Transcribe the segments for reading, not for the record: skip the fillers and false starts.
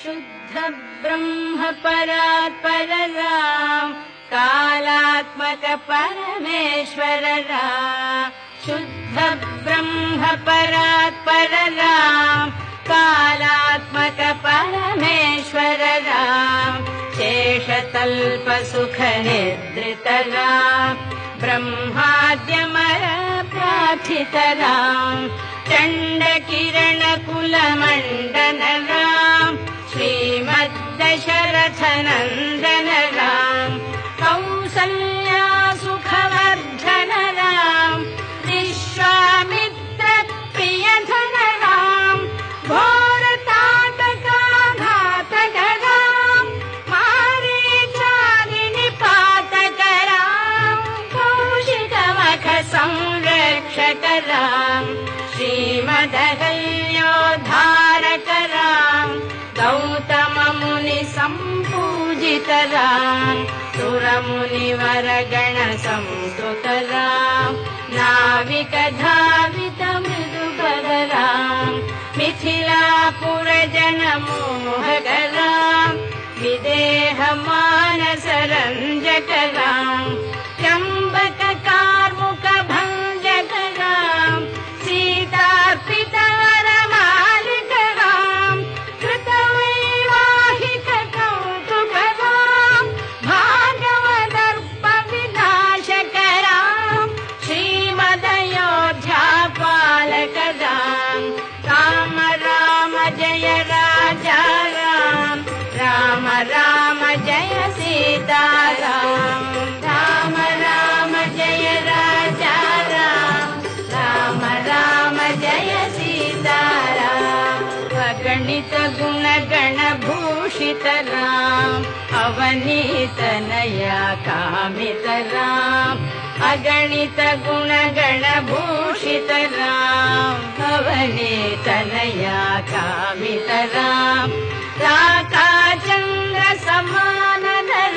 शुद्ध ब्रह्म परात्पर राम कालात्मक परमेश्वर राम शुद्ध ब्रह्म परात्पर राम कालात्मक परमेश्वर राम शेषतल्प सुख निद्रित राम ब्रह्माद्यमर प्रार्थित राम चण्ड किरण कुल मंडन राम श्रीमद्दशरथ नंदन राम कौसल्या सुखवर्धन राम विश्वामित्र प्रियधन राम घोर ताटका घातक राम मारीचादि निपातक राम कौशिक मख संरक्षक राम श्रीमदहल्योद्धारक राम गौतम मुनि संपूजित राम सुर मुनिवर गण संस्तुत राम नाविक धावित मृदुपद राम मिथिलापुर जन मोहक राम विदेह मानस रंजक राम त्र्यंबक कार्मुक भंजक राम सीतार्पित वर मालिक राम कृत वैवाहिक कौतुक राम भागवदर्प विनाशक राम श्रीमदयोध्या पालक राम राम राम जय राजा राम राम राम जय सीता राम राम राम जय राजा राम राम राम जय सीता राम अगणित गुण गण भूषित राम अवनीत नया कामित राम अगणित गुण गण भूषित राम अवनीत नया कामित राम राका चंद्र समान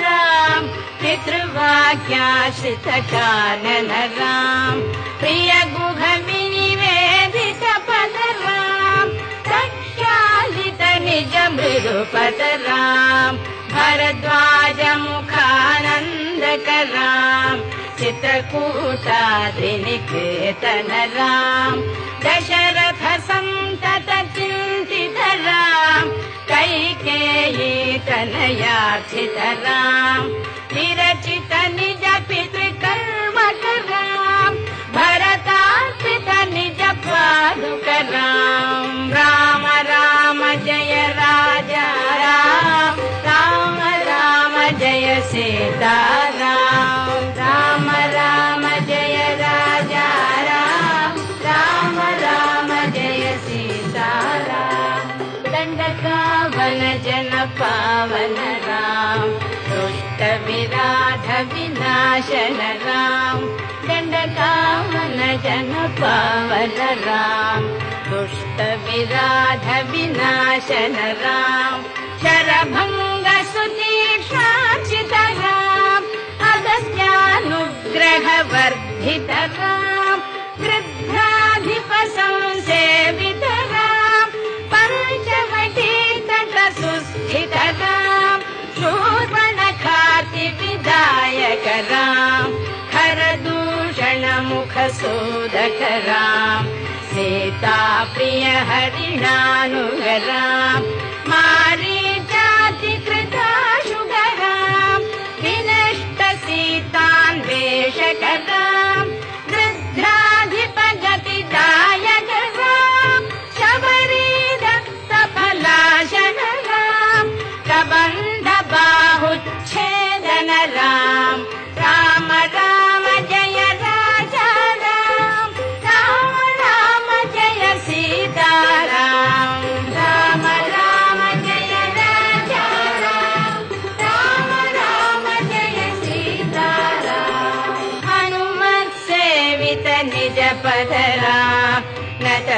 राम पितृवाक्याश्रित कानन राम प्रिय गुह विनिवेदित पद राम प्रख्यालित निज मृदुपद राम भरद्वाज मुखानंदक राम चित्रकूटाद्रि निकेतन राम दशरथ संतत चिंतित राम कैकेयी तनयार्चित राम विरचित निज पितृकर्मक राम भरतार्पित निज पादुक राम राम राम जय राजा राम राम राम जय सीता राम राम राम जय राजा राम राम राम जय सीता राम दंडकावन जन पावन राम दुष्ट विराध विनाशन राम दंडकावन जन पावन राम दुष्ट विराध विनाशन राम शरभंग सुतीक्षार्चित राम अगस्त्यानुग्रह वर्धित राम गृध्राधिप संसेवित राम पंचवटी तट सुस्थित राम शूर्पणखाति विधायक राम खरदूषण मुख सोदक राम सीता प्रिय हरिणानुग राम मारीचाति कृताशुग राम विनष्ट सीतान्वेषक राम गृध्राधिप गतिदायक राम शबरी दत्त फलाशन राम कबंध बाहुच्छेदन राम राम राम जय राजा राम राम राम जय सीता राम राम राम जय राजा राम राम राम जय सीता राम हनुमत सेवित निज पद राम नत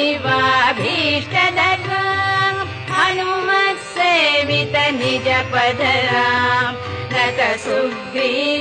सुग्रीवाभीष्ट राम हनुमत सेवित निज पद राम नत सुग्रीवाभीष्ट